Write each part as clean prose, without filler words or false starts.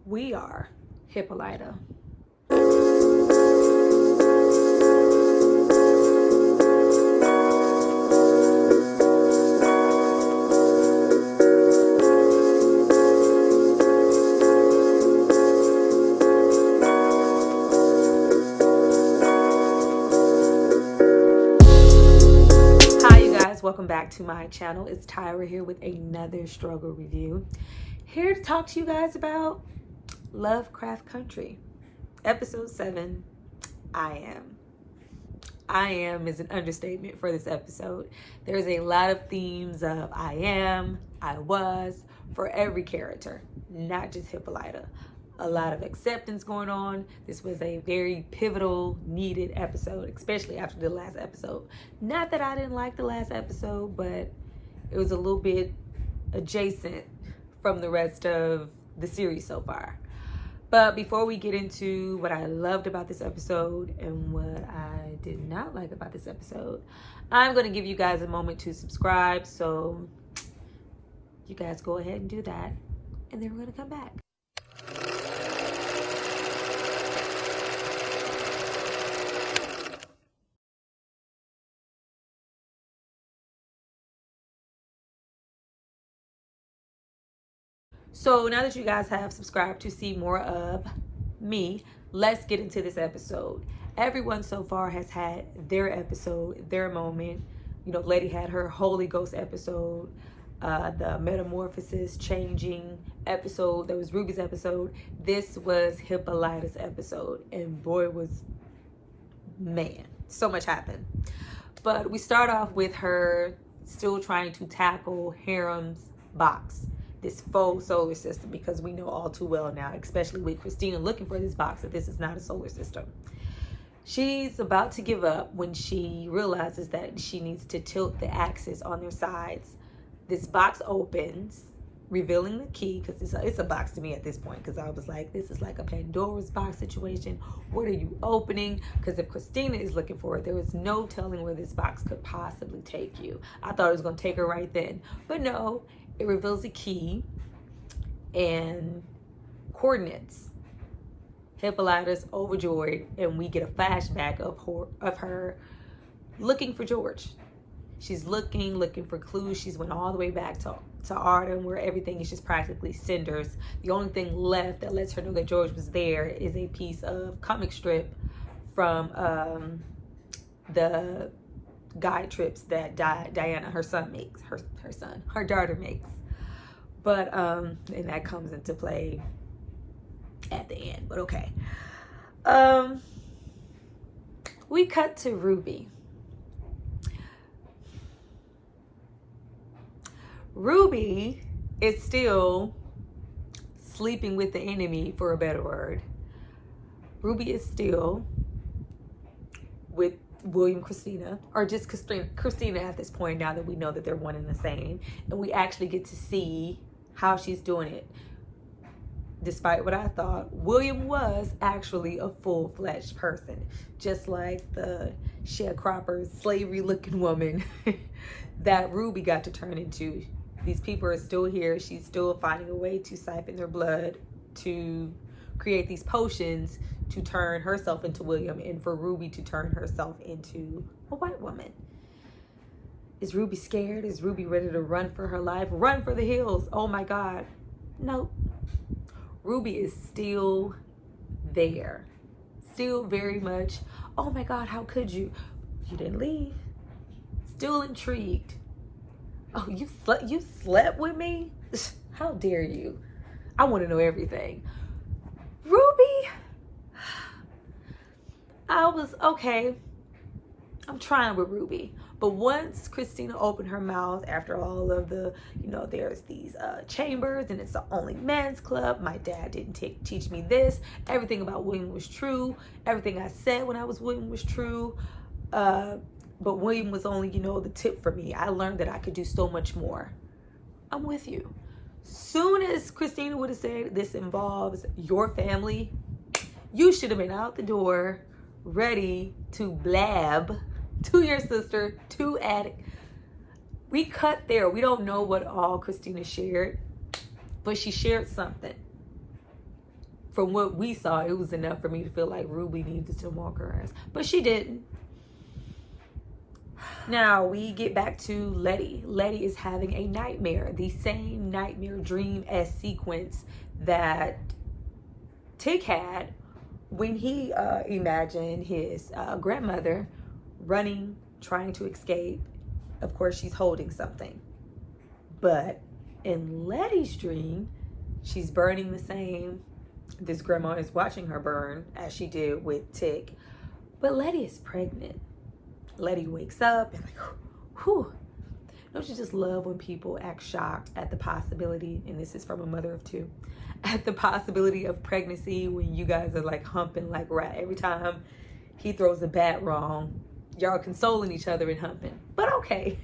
We are Hippolyta. Welcome back to my channel. It's Tyra here with another struggle review. Here to talk to you guys about LoveCraft Country. Episode 7, I Am is an understatement for this episode. There's a lot of themes of I am, I was, for every character, not just Hippolyta. A lot of acceptance going on. This was a very pivotal, needed episode, especially after the last episode. Not that I didn't like the last episode, but it was a little bit adjacent from the rest of the series so far. But before we get into what I loved about this episode and what I did not like about this episode, I'm going to give you guys a moment to subscribe. So you guys go ahead and do that. And then we're going to come back. So now that you guys have subscribed to see more of me, let's get into this episode. Everyone so far has had their episode, their moment. You know, Letty had her Holy Ghost episode, the metamorphosis changing episode. That was Ruby's episode. This was Hippolyta's episode. And boy, man, so much happened. But we start off with her still trying to tackle Harem's box. This faux solar system, because we know all too well now, especially with Christina looking for this box, that this is not a solar system. She's about to give up when she realizes that she needs to tilt the axis on their sides. This box opens, revealing the key, because it's a box to me at this point, because I was like, this is like a Pandora's box situation. What are you opening? Because if Christina is looking for it, there was no telling where this box could possibly take you. I thought it was going to take her right then, but no. It reveals a key and coordinates. Hippolyta's overjoyed, and we get a flashback of her looking for George. She's looking for clues. She's went all the way back to Arden, where everything is just practically cinders. The only thing left that lets her know that George was there is a piece of comic strip from the guide trips that Diana, her daughter makes. But and that comes into play at the end, but okay. We cut to Ruby. Ruby is still sleeping with the enemy, for a better word. Ruby is still with William Christina, or just Christina at this point, now that we know that they're one and the same, and we actually get to see how she's doing it. Despite what I thought, William was actually a full-fledged person, just like the sharecropper, slavery-looking woman that Ruby got to turn into. These people are still here. She's still finding a way to siphon their blood, to create these potions to turn herself into William, and for Ruby to turn herself into a white woman. Is Ruby scared? Is Ruby ready to run for her life? Run for the hills. Oh my God. Nope. Ruby is still there. Still very much, oh my God, how could you? You didn't leave. Still intrigued. Oh, you slept with me? How dare you? I want to know everything. Ruby, I was okay. I'm trying with Ruby. But once Christina opened her mouth after all of the, there's these chambers and it's the only men's club. My dad didn't teach me this. Everything about William was true. Everything I said when I was William was true. But William was only, the tip for me. I learned that I could do so much more. I'm with you. Soon as Christina would have said this involves your family, you should have been out the door ready to blab to your sister, to Atticus. We cut there. We don't know what all Christina shared, but she shared something. from what we saw, it was enough for me to feel like Ruby needed to walk her ass. But she didn't. Now we get back to Letty. Letty is having a nightmare. The same nightmare dream-esque sequence that Tick had when he imagined his grandmother running, trying to escape. Of course, she's holding something. But in Letty's dream, she's burning the same. This grandma is watching her burn as she did with Tick. But Letty is pregnant. Letty wakes up and like, whew. Don't you just love when people act shocked at the possibility, and this is from a mother of two, at the possibility of pregnancy when you guys are like humping like rat. Every time he throws a bat wrong, y'all consoling each other and humping. But okay,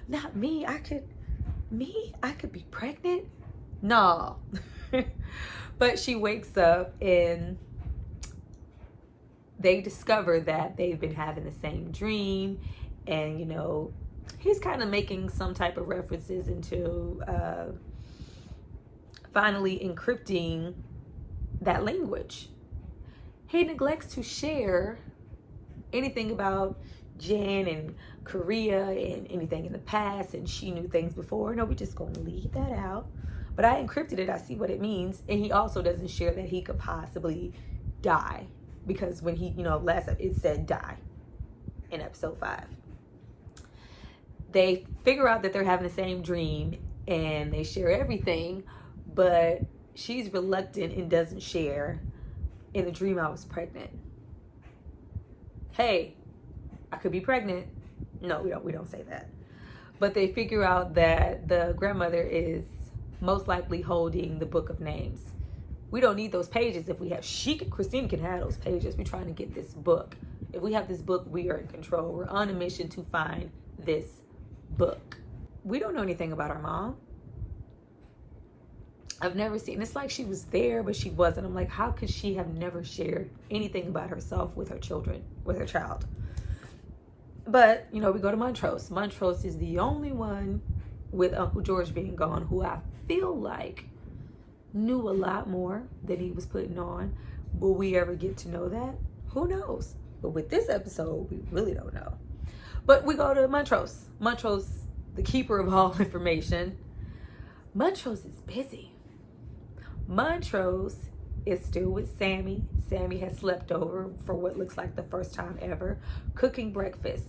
not me. I could be pregnant? No. But she wakes up and they discover that they've been having the same dream, and you know, he's kind of making some type of references into finally encrypting that language. He neglects to share anything about Jen and Korea and anything in the past, and she knew things before. No, we're just gonna leave that out. But I encrypted it. I see what it means. And he also doesn't share that he could possibly die, because when he, last it said die in episode 5. They figure out that they're having the same dream and they share everything, but she's reluctant and doesn't share. In the dream, I was pregnant. Hey, I could be pregnant. No, we don't say that. But they figure out that the grandmother is most likely holding the book of names. We don't need those pages if we have, Christina can have those pages. We're trying to get this book. If we have this book, we are in control. We're on a mission to find this book. We don't know anything about our mom. I've never seen, it's like she was there, but she wasn't. I'm like, how could she have never shared anything about herself with her children, with her child? But, we go to Montrose. Montrose is the only one, with Uncle George being gone, who I feel like knew a lot more than he was putting on. Will we ever get to know that? Who knows? But with this episode, we really don't know. But we go to Montrose. Montrose, the keeper of all information. Montrose is busy. Montrose is still with Sammy. Sammy has slept over for what looks like the first time ever, cooking breakfast.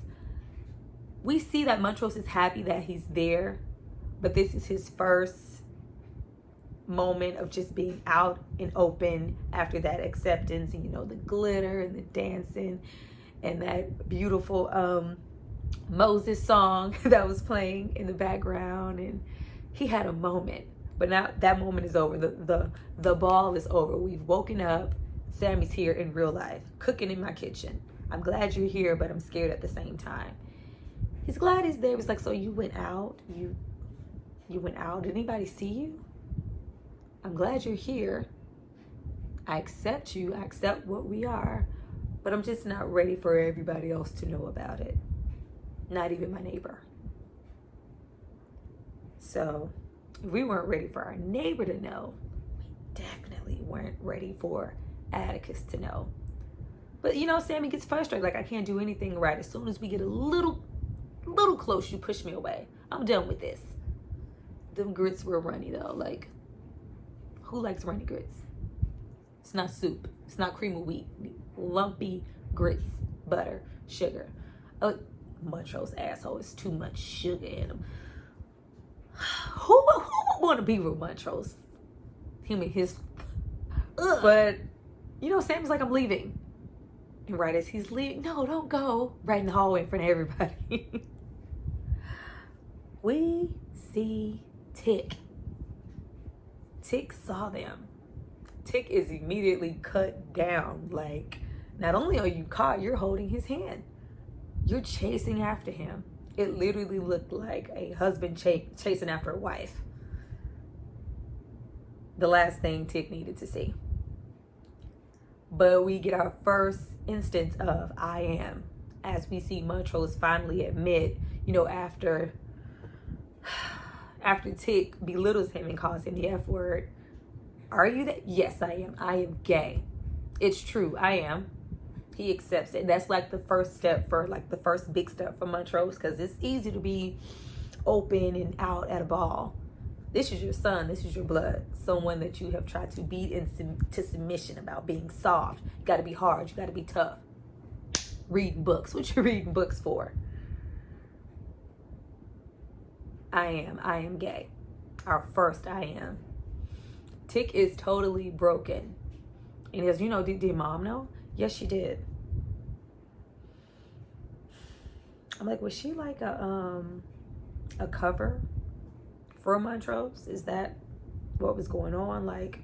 We see that Montrose is happy that he's there, but this is his first moment of just being out and open after that acceptance, and the glitter and the dancing and that beautiful Moses song that was playing in the background, and he had a moment. But now that moment is over. The ball is over. We've woken up. Sammy's here in real life, cooking in my kitchen. I'm glad you're here, but I'm scared at the same time. He's glad he's there. He's like, so you went out? You went out? Did anybody see you? I'm glad you're here. I accept you. I accept what we are. But I'm just not ready for everybody else to know about it. Not even my neighbor. So if we weren't ready for our neighbor to know, we definitely weren't ready for Atticus to know. But Sammy gets frustrated. Like, I can't do anything right. As soon as we get a little close, you push me away. I'm done with this. Them grits were runny though. Like, who likes runny grits? It's not soup. It's not cream of wheat. Lumpy grits, butter, sugar. Montrose asshole. It's too much sugar in them. Who would want to be with Montrose? Him and his. Ugh. But Sam's like, I'm leaving. And right as he's leaving, no, don't go. Right in the hallway in front of everybody. We see Tick. Tick saw them. Tick is immediately cut down. Like, not only are you caught, you're holding his hand. You're chasing after him. It literally looked like a husband chasing after a wife. The last thing Tick needed to see. But we get our first instance of I am, as we see Montrose finally admit, after Tick belittles him and calls him the F word, Are you that? Yes, I am. I am gay. It's true. I am. He accepts it. That's like the first step for, like, the first big step for Montrose, because it's easy to be open and out at a ball. This is your son. This is your blood. Someone that you have tried to beat into submission about being soft. You got to be hard. You got to be tough. Reading books. What you reading books for? I am gay. Our first I am. Tick is totally broken. And he goes, you know, did mom know? Yes, she did. I'm like, was she like a cover for Montrose? Is that what was going on? Like,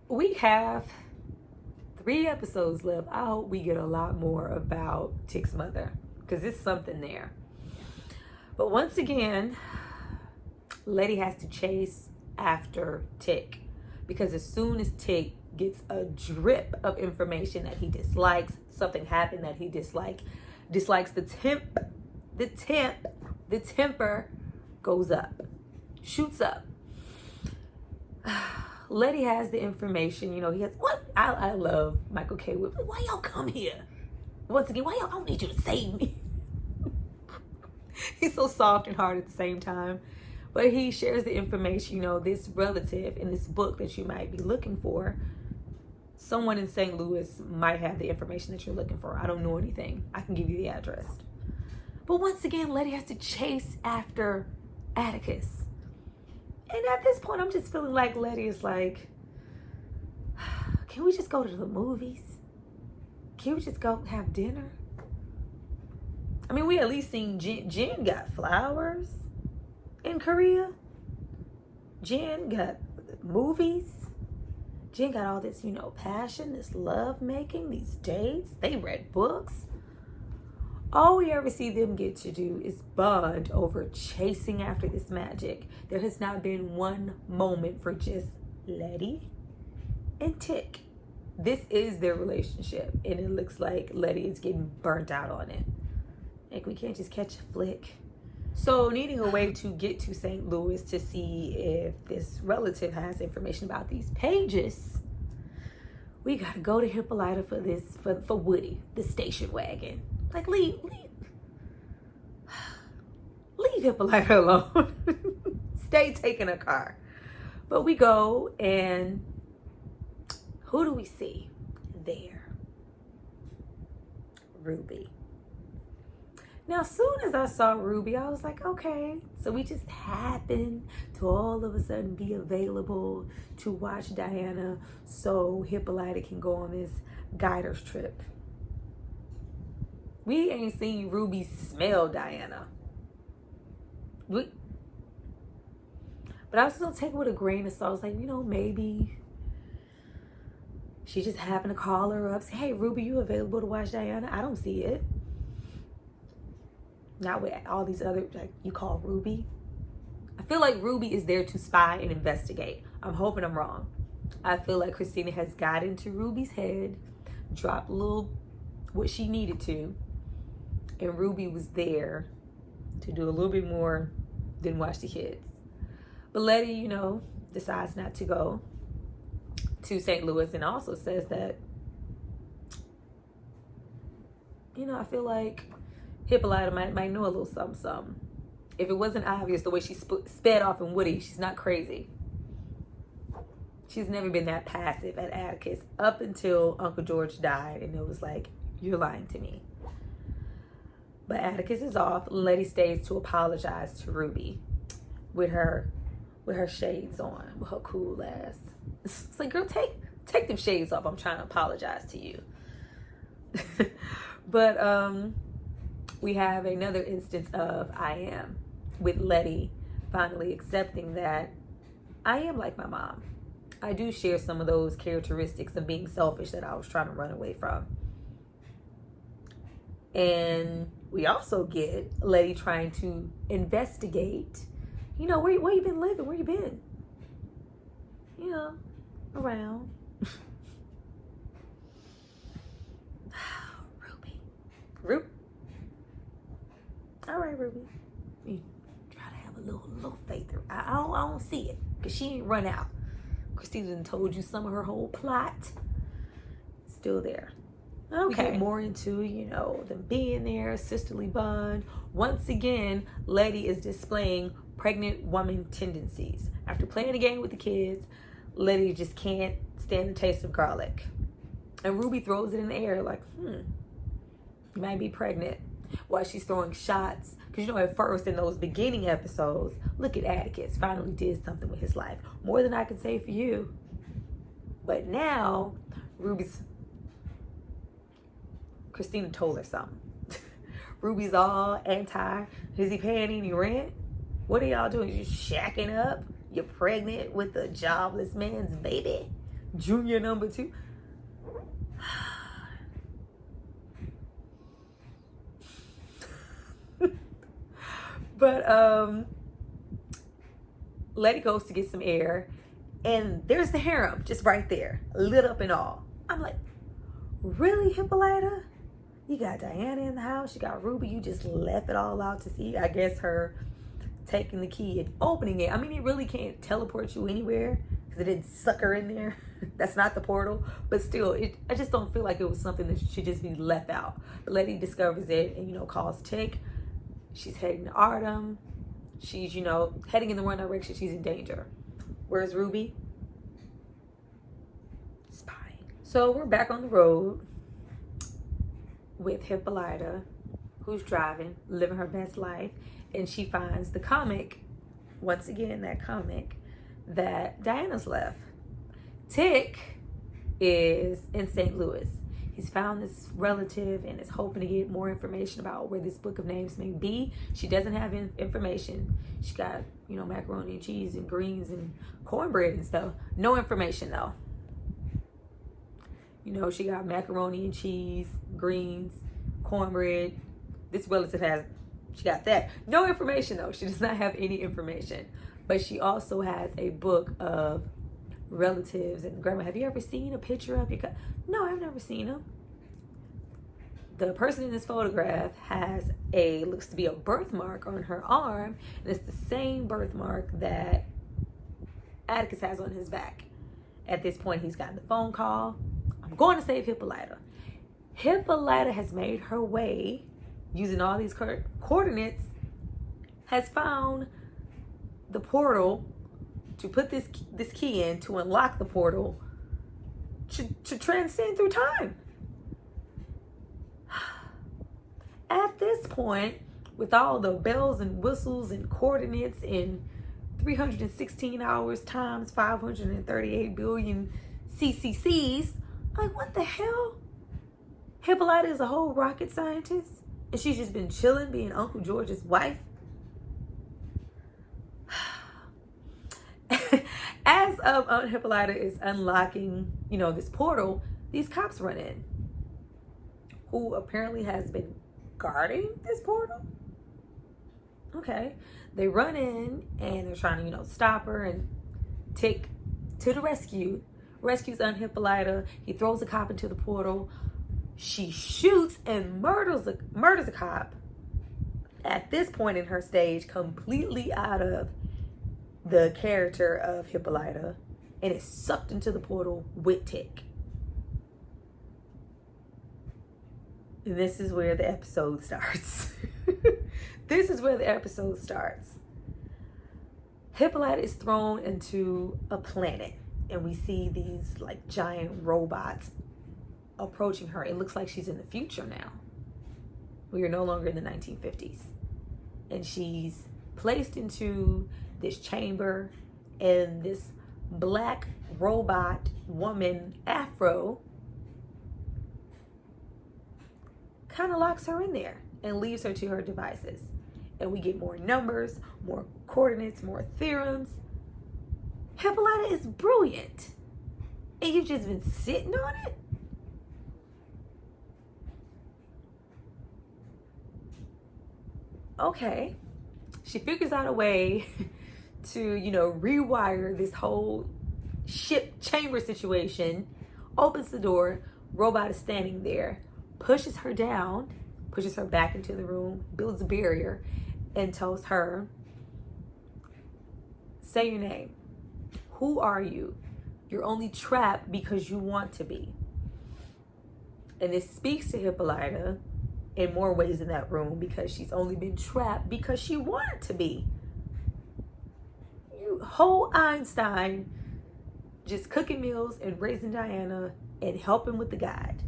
we have 3 episodes left. I hope we get a lot more about Tick's mother, because there's something there. But once again, Letty has to chase after Tick, because as soon as Tick gets a drip of information that he dislikes, something happened that he dislikes, the temper goes up, shoots up. Letty has the information, you know, he has, what? I love Michael K. Whip. Why y'all come here? Once again, why y'all, I don't need you to save me. He's so soft and hard at the same time. But he shares the information, you know, this relative in this book that you might be looking for. Someone in St. Louis might have the information that you're looking for. I don't know anything. I can give you the address. But once again, Letty has to chase after Atticus. And at this point, I'm just feeling like Letty is like, can we just go to the movies? Can we just go have dinner? I mean, we at least seen Ji-hean got flowers in Korea. Ji-hean got movies. Ji-hean got all this, you know, passion, this love making, these dates. They read books. All we ever see them get to do is bond over chasing after this magic. There has not been one moment for just Letty and Tick. This is their relationship, and it looks like Letty is getting burnt out on it. Like, we can't just catch a flick. So, needing a way to get to St. Louis to see if this relative has information about these pages, we gotta go to Hippolyta for Woody, the station wagon. Like, leave Hippolyta alone. Stay taking a car. But we go, and who do we see there? Ruby. Now, as soon as I saw Ruby, I was like, okay, so we just happened to all of a sudden be available to watch Diana so Hippolyta can go on this guider's trip. We ain't seen Ruby smell Diana. But I was gonna take it with a grain of salt. I was like, you know, maybe she just happened to call her up, say, hey, Ruby, you available to watch Diana? I don't see it. Not with all these other, like, you call Ruby. I feel like Ruby is there to spy and investigate. I'm hoping I'm wrong. I feel like Christina has got into Ruby's head, dropped a little what she needed to, and Ruby was there to do a little bit more than watch the kids. But Letty, you know, decides not to go to St. Louis, and also says that, you know, I feel like Hippolyta might know a little something. If it wasn't obvious the way she sped off in Woody, she's not crazy. She's never been that passive at Atticus up until Uncle George died, and it was like, you're lying to me. But Atticus is off. Letty stays to apologize to Ruby with her shades on, with her cool ass. It's like, girl, take them shades off. I'm trying to apologize to you. But we have another instance of I am, with Letty finally accepting that I am like my mom. I do share some of those characteristics of being selfish that I was trying to run away from. And we also get Letty trying to investigate, you know, where you been living, where you been? You know, around. Ruby. All right, Ruby. You try to have a little little faith. I don't see it, because she ain't run out. Christina done told you some of her whole plot. Still there. Okay. We get more into, you know, them being there, sisterly bond. Once again, Letty is displaying pregnant woman tendencies. After playing the game with the kids, Letty just can't stand the taste of garlic. And Ruby throws it in the air like, you might be pregnant. While she's throwing shots. Because, you know, at first in those beginning episodes, look at Atticus. Finally did something with his life. More than I can say for you. But now, Christina told her something. Ruby's all anti. Is he paying any rent? What are y'all doing? You shacking up? You're pregnant with a jobless man's baby? Junior number 2? But Letty goes to get some air, and there's the harem just right there, lit up and all. I'm like, really, Hippolyta? You got Diana in the house, you got Ruby, you just left it all out to see. I guess her taking the key and opening it. I mean, it really can't teleport you anywhere because it didn't suck her in there. That's not the portal. But still, I just don't feel like it was something that should just be left out. But Letty discovers it and, you know, calls Tick. She's heading to Artem. She's, you know, heading in the wrong direction. She's in danger. Where's Ruby? Spying. So we're back on the road with Hippolyta, who's driving, living her best life. And she finds the comic, once again, that comic that Diana's left. Tick is in St. Louis. He's found this relative and is hoping to get more information about where this book of names may be. She doesn't have information. She got, you know, macaroni and cheese and greens and cornbread and stuff. No information, though. You know, she got macaroni and cheese, greens, cornbread. This relative she got that. No information, though. She does not have any information. But she also has a book of relatives and grandma. Have you ever seen a picture of your No, I've never seen them. The person in this photograph has looks to be a birthmark on her arm, and it's the same birthmark that Atticus has on his back. At this point, he's gotten the phone call. I'm going to save Hippolyta. Hippolyta has made her way using all these coordinates, has found the portal to put this key in to unlock the portal to transcend through time. At this point, with all the bells and whistles and coordinates in 316 hours times 538 billion CCCs, like, what the hell? Hippolyta is a whole rocket scientist, and she's just been chilling, being Uncle George's wife. As Hippolyta is unlocking, you know, this portal, these cops run in, who apparently has been guarding this portal. Okay, they run in and they're trying to, you know, stop her, and Tick to the rescue. Rescues Hippolyta. He throws a cop into the portal. She shoots and murders a cop. At this point in her stage, completely out of the character of Hippolyta, and is sucked into the portal with Tick. And this is where the episode starts. This is where the episode starts. Hippolyta is thrown into a planet, and we see these like giant robots approaching her. It looks like she's in the future now. We are no longer in the 1950s. And she's placed into this chamber, and this black robot woman afro kind of locks her in there and leaves her to her devices. And we get more numbers, more coordinates, more theorems. Hippolyta is brilliant, and you've just been sitting on it. Okay, she figures out a way to, you know, rewire this whole ship chamber situation, opens the door, robot is standing there, pushes her down, pushes her back into the room, builds a barrier, and tells her Say your name. Who are you? You're only trapped because you want to be. And this speaks to Hippolyta in more ways in that room, because she's only been trapped because she wanted to be. You whole Einstein just cooking meals and raising Diana and helping with the guide.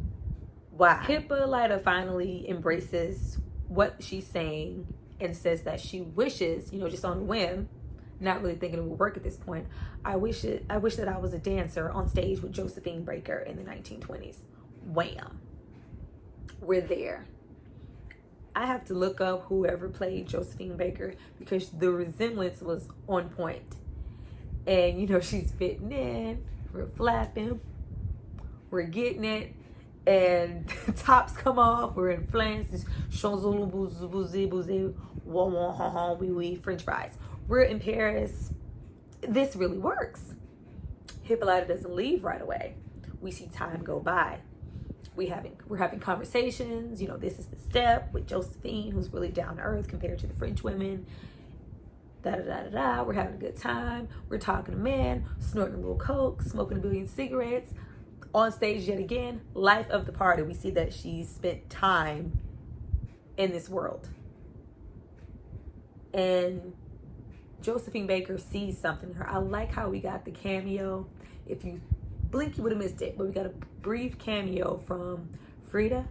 Wow. Hippolyta finally embraces what she's saying and says that she wishes, just on a whim, not really thinking it would work at this point, I wish that I was a dancer on stage with Josephine Baker in the 1920s. Wham. We're there. I have to look up whoever played Josephine Baker, because the resemblance was on point. And, she's fitting in. We're flapping. We're getting it. And tops come off. We're in France. French fries. We're in Paris. This really works. Hippolyta doesn't leave right away. We see time go by. We're having conversations. This is the step with Josephine, who's really down to earth compared to the French women. We're having a good time. We're talking to men, snorting a little coke, smoking a billion cigarettes. On stage yet again, life of the party. We see that she's spent time in this world. And Josephine Baker sees something in her. I like how we got the cameo. If you blink, you would have missed it. But we got a brief cameo from Frida,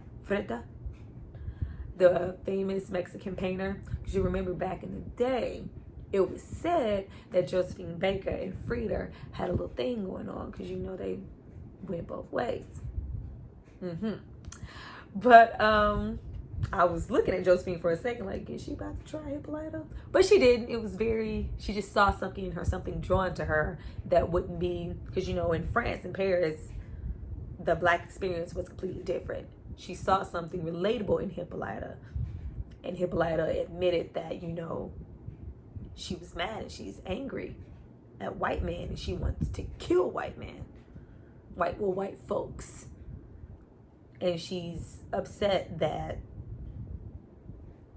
the famous Mexican painter. Because you remember back in the day, it was said that Josephine Baker and Frida had a little thing going on, because they went both ways. But I was looking at Josephine for a second, like, is she about to try Hippolyta? But she didn't. She just saw something in her, something drawn to her that wouldn't be, because in France, in Paris, the Black experience was completely different. She saw something relatable in Hippolyta, and Hippolyta admitted that, she was mad and she's angry at white men, and she wants to kill white men. White folks. And she's upset that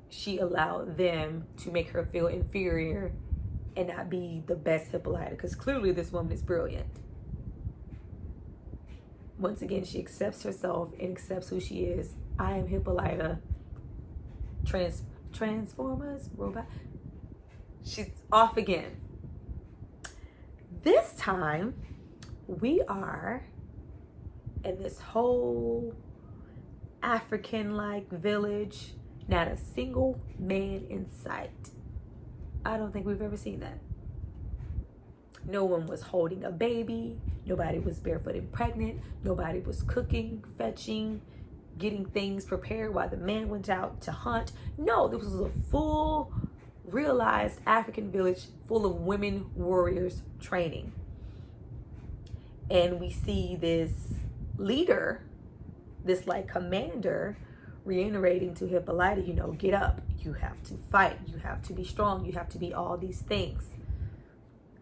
she allowed them to make her feel inferior and not be the best Hippolyta, because clearly this woman is brilliant. Once again, she accepts herself and accepts who she is. I am Hippolyta. Transformers, robot. She's off again. This time, we are in this whole African-like village. Not a single man in sight. I don't think we've ever seen that. No one was holding a baby. Nobody was barefoot and pregnant. Nobody was cooking, fetching, getting things prepared while the man went out to hunt. No, this was a full, realized African village full of women warriors training. And we see this leader, this commander, reiterating to Hippolyta, get up. You have to fight. You have to be strong. You have to be all these things.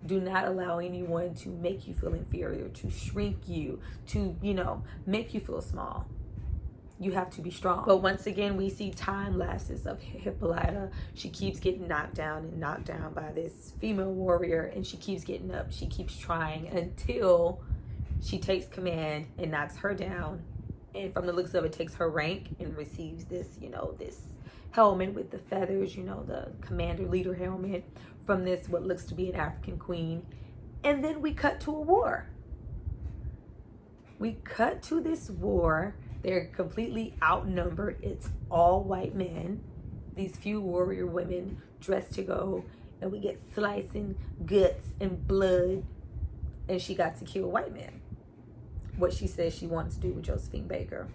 Do not allow anyone to make you feel inferior, to shrink you, to, make you feel small. You have to be strong. But once again, we see time lapses of Hippolyta. She keeps getting knocked down by this female warrior, and she keeps getting up. She keeps trying until she takes command and knocks her down. And from the looks of it, takes her rank and receives this, this helmet with the feathers, the commander leader helmet from this, what looks to be an African queen. And then we cut to a war. We cut to this war. They're completely outnumbered. It's all white men. These few warrior women dressed to go. And we get slicing guts and blood. And she got to kill white men. What she says she wants to do with Josephine Baker.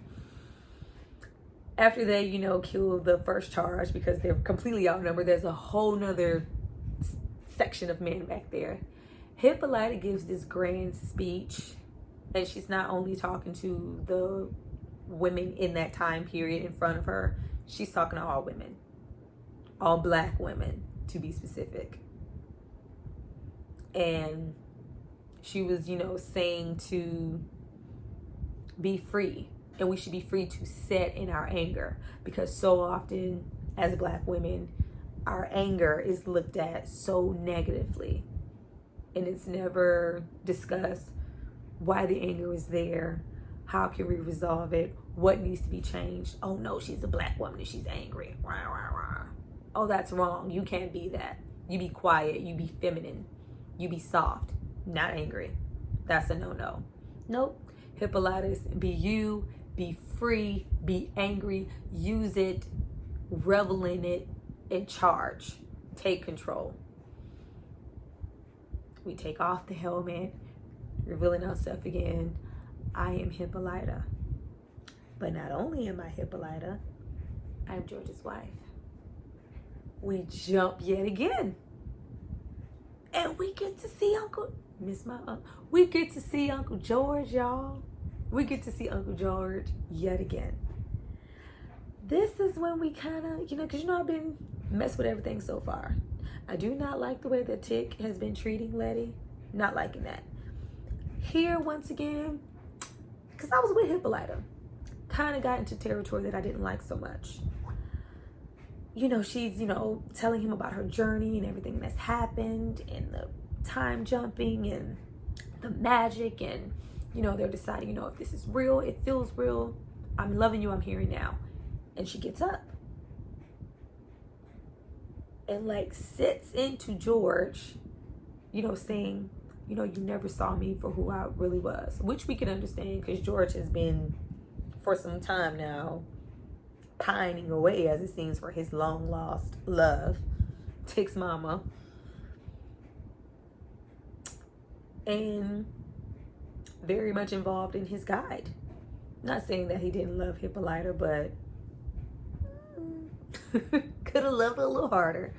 After they, kill the first charge, because they're completely outnumbered, there's a whole nother section of men back there. Hippolyta gives this grand speech, and she's not only talking to the women in that time period in front of her, she's talking to all women. All Black women, to be specific. And she was, saying to be free, and we should be free to set in our anger, because so often as Black women, our anger is looked at so negatively. and it's never discussed why the anger is there. How can we resolve it? What needs to be changed? Oh no, she's a black woman and she's angry. Rah, rah, rah. Oh, that's wrong. You can't be that. You be quiet. You be feminine. You be soft, not angry. That's a no-no. Nope. Hippolytus, be you, be free, be angry, use it, revel in it, and charge. Take control. We take off the helmet, revealing ourselves again. I am Hippolyta. But not only am I Hippolyta, I'm George's wife. We jump yet again. And we get to see we get to see Uncle George, y'all. We get to see Uncle George yet again. This is when we kind of, because I've been messed with everything so far. I do not like the way that Tick has been treating Letty. Not liking that. Here, once again, because I was with Hippolyta, kind of got into territory that I didn't like so much. She's, telling him about her journey and everything that's happened and the time jumping and the magic and, they're deciding, if this is real, it feels real. I'm loving you, I'm hearing now. And she gets up and sits into George, saying, you never saw me for who I really was, which we can understand because George has been for some time now pining away, as it seems, for his long lost love, Tick's mama. And very much involved in his guide. Not saying that he didn't love Hippolyta, but could have loved her a little harder.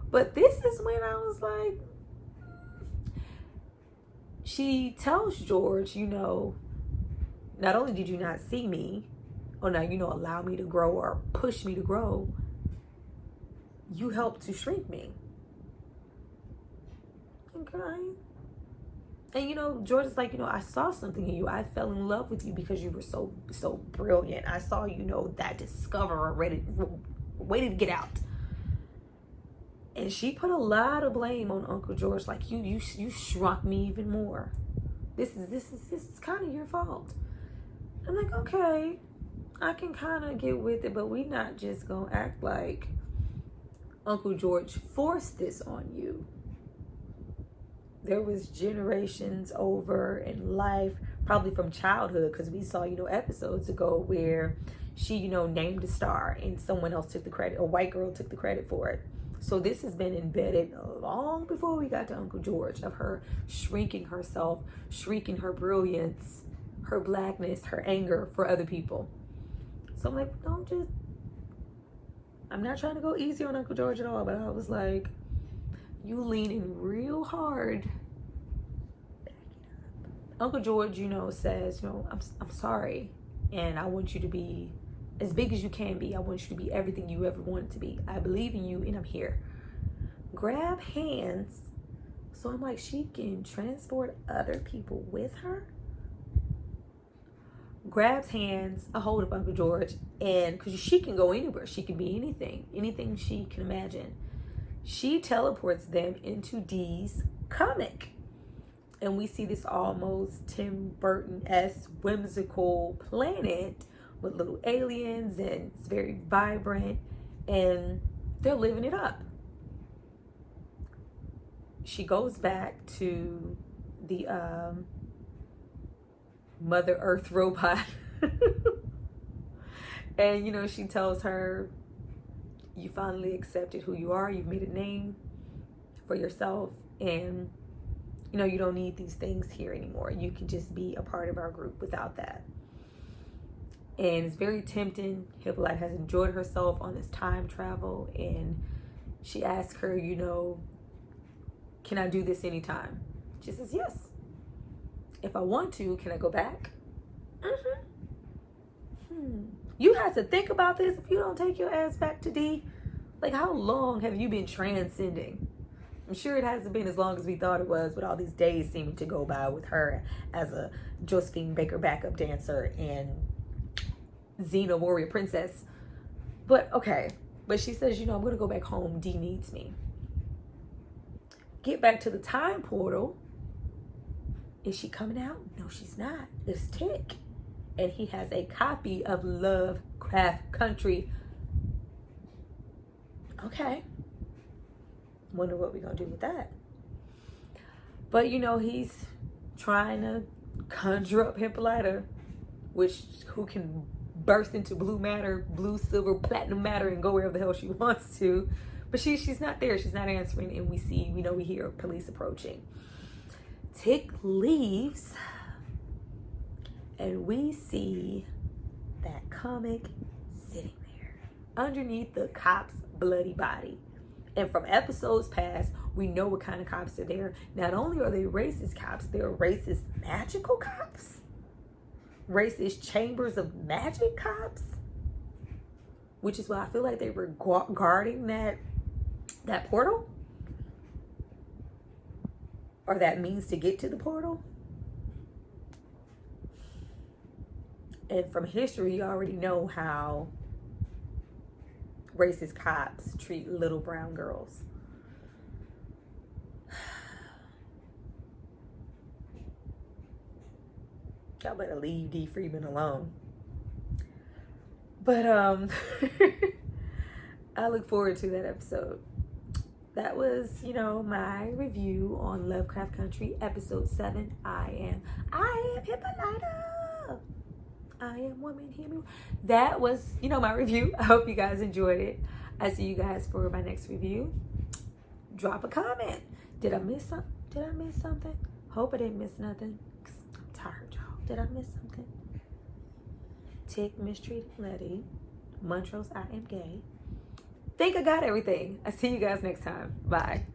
But this is when I was like, she tells George, not only did you not see me, or now, allow me to grow or push me to grow, you helped to shrink me. Okay. And, George is like, I saw something in you. I fell in love with you because you were so brilliant. I saw, that discoverer ready to get out. And she put a lot of blame on Uncle George. Like, you shrunk me even more. This is kind of your fault. I'm like, okay, I can kind of get with it, but we not just gonna act like Uncle George forced this on you. There was generations over in life, probably from childhood, because we saw, episodes ago where she, named a star and someone else took the credit. A white girl took the credit for it. So this has been embedded long before we got to Uncle George, of her shrinking herself, shrinking her brilliance, her blackness, her anger for other people. So I'm like, I'm not trying to go easy on Uncle George at all, but I was like, you leaning real hard. Uncle George, says, I'm sorry, and I want you to be as big as you can be. I want you to be everything you ever wanted to be. I believe in you, and I'm here. Grab hands. So I'm like, she can transport other people with her? Grabs hands, a hold of Uncle George, and because she can go anywhere. She can be anything she can imagine. She teleports them into Dee's comic. And we see this almost Tim Burton-esque whimsical planet with little aliens, and it's very vibrant, and they're living it up. She goes back to the Mother Earth robot and she tells her, you finally accepted who you are, you've made a name for yourself, and you don't need these things here anymore. You can just be a part of our group without that. And it's very tempting. Hippolyta has enjoyed herself on this time travel, and she asks her, can I do this anytime? She says, yes. If I want to, can I go back? You had to think about this. If you don't take your ass back to D, how long have you been transcending? I'm sure it hasn't been as long as we thought it was, with all these days seeming to go by with her as a Josephine Baker backup dancer and Xena warrior princess. But okay. But she says, I'm going to go back home. D needs me. Get back to the time portal. Is she coming out? No, she's not. It's Tick. And he has a copy of LoveCraft Country. Okay. Wonder what we're going to do with that. But, you know, he's trying to conjure up Hippolyta, who can burst into blue matter, blue, silver, platinum matter, and go wherever the hell she wants to. But she's not there. She's not answering. And we hear police approaching. Tick leaves, and we see that comic sitting there underneath the cop's bloody body. And from episodes past, we know what kind of cops are there. Not only are they racist cops, they're racist magical cops. Racist chambers of magic cops. Which is why I feel like they were guarding that portal. Or that means to get to the portal. And from history, you already know how racist cops treat little brown girls. Y'all better leave D. Freeman alone. But I look forward to that episode. That was, my review on LoveCraft Country, episode 7. I am Hippolyta. I am woman, hear me. That was, my review. I hope you guys enjoyed it. I see you guys for my next review. Drop a comment. Did I miss something? Hope I didn't miss nothing. I'm tired, y'all. Did I miss something? Tick mistreated Letty. Montrose, I am gay. Think I got everything. I see you guys next time. Bye.